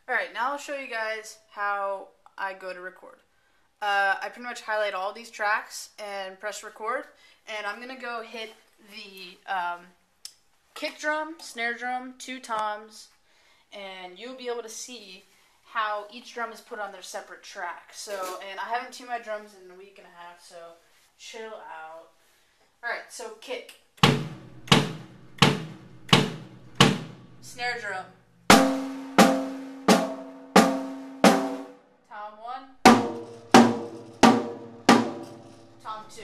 Alright, now I'll show you guys how I go to record. I pretty much highlight all these tracks and press record, and I'm going to go hit the kick drum, snare drum, 2 toms, and you'll be able to see how each drum is put on their separate track. So, and I haven't tuned my drums in a week and a half, so chill out. Alright, so kick. Snare drum. Tom 1. Tom 2.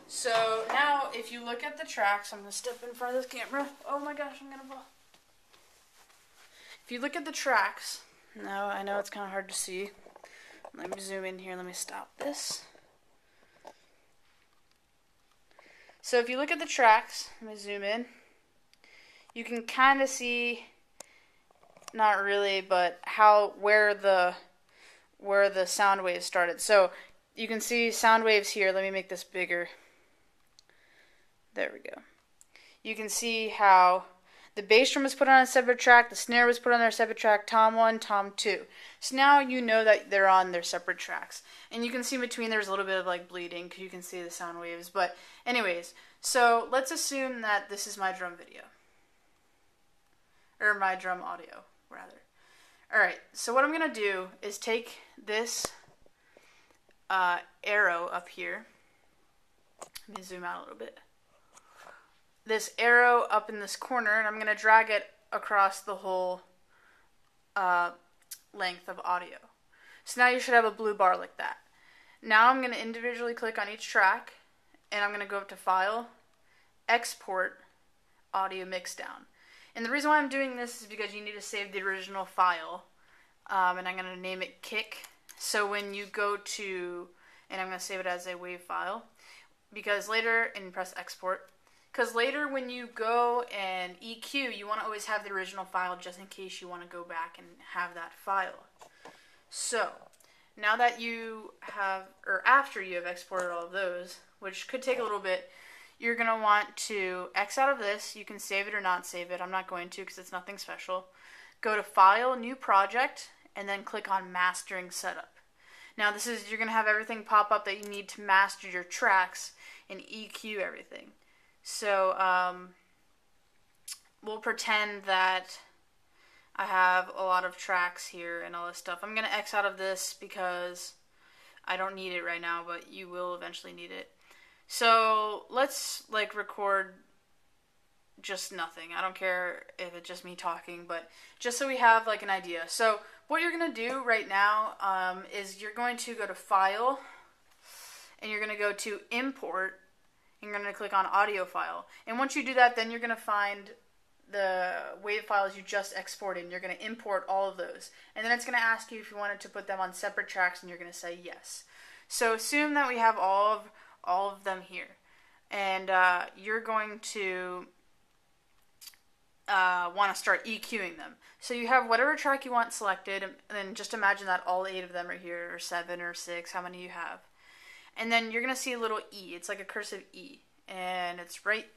So now if you look at the tracks, I'm going to step in front of this camera. Oh my gosh, I'm going to fall. If you look at the tracks, now I know it's kind of hard to see. Let me zoom in here. Let me stop this. So if you look at the tracks, let me zoom in. You can kind of see, not really, but where the sound waves started. So you can see sound waves here. Let me make this bigger. There we go. You can see how the bass drum was put on a separate track, the snare was put on their separate track, Tom 1, Tom 2. So now you know that they're on their separate tracks. And you can see in between there's a little bit of like bleeding because you can see the sound waves. But anyways, so let's assume that this is my drum video. Or my drum audio, rather. Alright, so what I'm going to do is take this arrow up here. Let me zoom out a little bit. This arrow up in this corner, and I'm going to drag it across the whole length of audio. So now you should have a blue bar like that. Now I'm going to individually click on each track, and I'm going to go up to File, Export, Audio Mixdown. And the reason why I'm doing this is because you need to save the original file, and I'm going to name it Kick. So when you go to, and I'm going to save it as a WAV file, because later, and press Export, because later when you go and EQ, you want to always have the original file just in case you want to go back and have that file. So, now that you have, or after you have exported all of those, which could take a little bit, you're going to want to X out of this. You can save it or not save it. I'm not going to because it's nothing special. Go to File, New Project, and then click on Mastering Setup. Now this is, you're going to have everything pop up that you need to master your tracks and EQ everything. So, we'll pretend that I have a lot of tracks here and all this stuff. I'm going to X out of this because I don't need it right now, but you will eventually need it. So, let's, like, record just nothing. I don't care if it's just me talking, but just so we have, like, an idea. So, what you're going to do right now is you're going to go to File, and you're going to go to Import, and you're going to click on Audio File. And once you do that, then you're going to find the WAV files you just exported, and you're going to import all of those. And then it's going to ask you if you wanted to put them on separate tracks, and you're going to say yes. So assume that we have all of them here. And you're going to want to start EQing them. So you have whatever track you want selected, and then just imagine that all 8 of them are here, or 7 or 6, how many you have. And then you're going to see a little E. It's like a cursive E. And it's right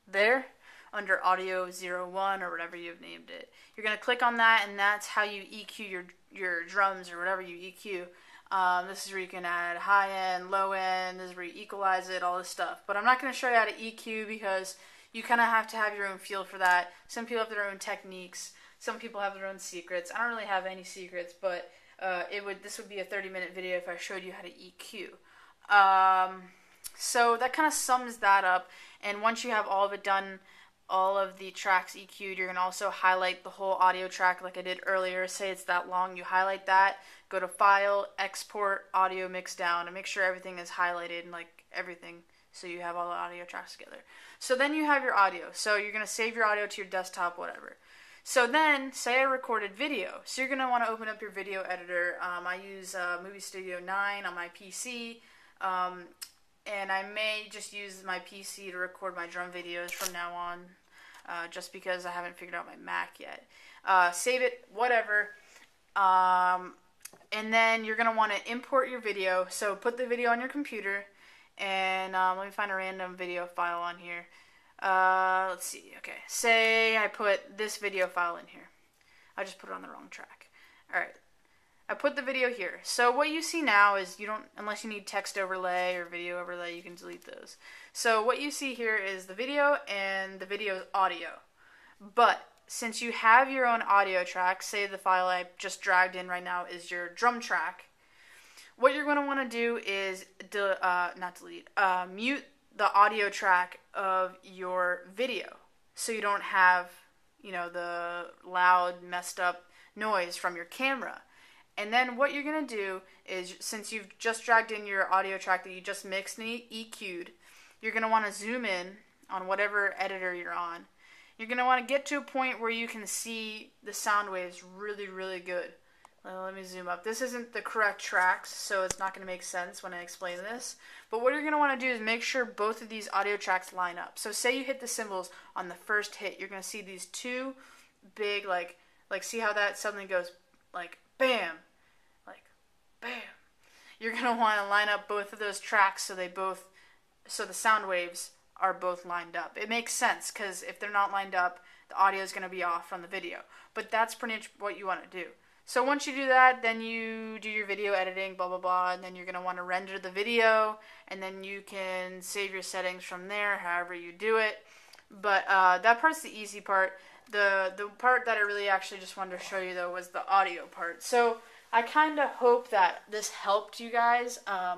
there under Audio 01 or whatever you've named it. You're going to click on that, and that's how you EQ your drums or whatever you EQ. This is where you can add high end, low end. This is where you equalize it, all this stuff. But I'm not going to show you how to EQ because you kind of have to have your own feel for that. Some people have their own techniques. Some people have their own secrets. I don't really have any secrets, but this would be a 30-minute video if I showed you how to EQ. So that kind of sums that up, and once you have all of it done, all of the tracks EQ'd, you're going to also highlight the whole audio track like I did earlier. Say it's that long, you highlight that, go to File, Export, Audio Mixdown, and make sure everything is highlighted and like everything, so you have all the audio tracks together. So then you have your audio. So you're going to save your audio to your desktop, whatever. So then, say I recorded video. So you're going to want to open up your video editor. I use Movie Studio 9 on my PC. And I may just use my PC to record my drum videos from now on, just because I haven't figured out my Mac yet. Save it, whatever. And then you're going to want to import your video. So put the video on your computer, and let me find a random video file on here. Let's see. Okay, say I put this video file in here. I just put it on the wrong track. All right. I put the video here. So what you see now is you don't, unless you need text overlay or video overlay, you can delete those. So what you see here is the video and the video's audio. But since you have your own audio track, say the file I just dragged in right now is your drum track, what you're going to want to do is mute the audio track of your video so you don't have, the loud, messed up noise from your camera. And then what you're going to do is, since you've just dragged in your audio track that you just mixed and EQ'd, you're going to want to zoom in on whatever editor you're on. You're going to want to get to a point where you can see the sound waves really, really good. Let me zoom up. This isn't the correct tracks, so it's not going to make sense when I explain this. But what you're going to want to do is make sure both of these audio tracks line up. So say you hit the cymbals on the first hit, you're going to see these two big, like see how that suddenly goes, like, bam, like, bam. You're going to want to line up both of those tracks so the sound waves are both lined up. It makes sense, because if they're not lined up, the audio is going to be off from the video. But that's pretty much what you want to do. So once you do that, then you do your video editing, blah, blah, blah, and then you're going to want to render the video, and then you can save your settings from there, however you do it. But that part's the easy part. The part that I really actually just wanted to show you, though, was the audio part. So I kind of hope that this helped you guys. I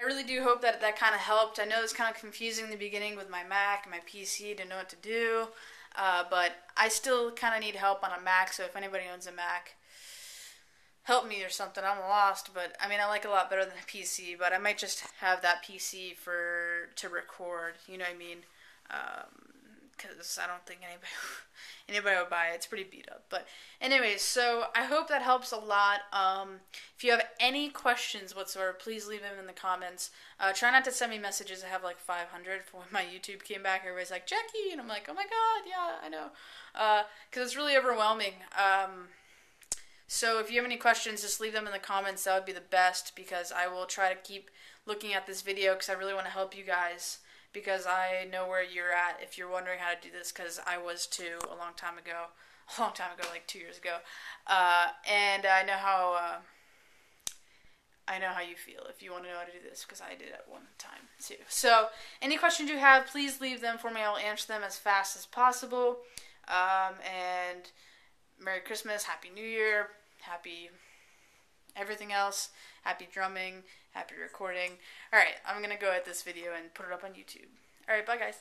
really do hope that kind of helped. I know it's kind of confusing in the beginning with my Mac and my PC to know what to do. But I still kind of need help on a Mac, so if anybody owns a Mac, help me or something. I'm lost, but I mean, I like it a lot better than a PC, but I might just have that PC to record, you know what I mean? Because I don't think anybody would buy it. It's pretty beat up. But anyways, so I hope that helps a lot. If you have any questions whatsoever, please leave them in the comments. Try not to send me messages. I have like 500 for when my YouTube came back. Everybody's like, Jackie, and I'm like, oh my god, yeah, I know. Because it's really overwhelming. So if you have any questions, just leave them in the comments. That would be the best, because I will try to keep looking at this video because I really want to help you guys. Because I know where you're at if you're wondering how to do this, because I was too a long time ago, like 2 years ago, and I know how you feel if you want to know how to do this, because I did at one time too. So any questions you have, please leave them for me. I'll answer them as fast as possible. And Merry Christmas, Happy New Year, Happy everything else, happy drumming, happy recording. Alright, I'm going to go at this video and put it up on YouTube. Alright, bye guys.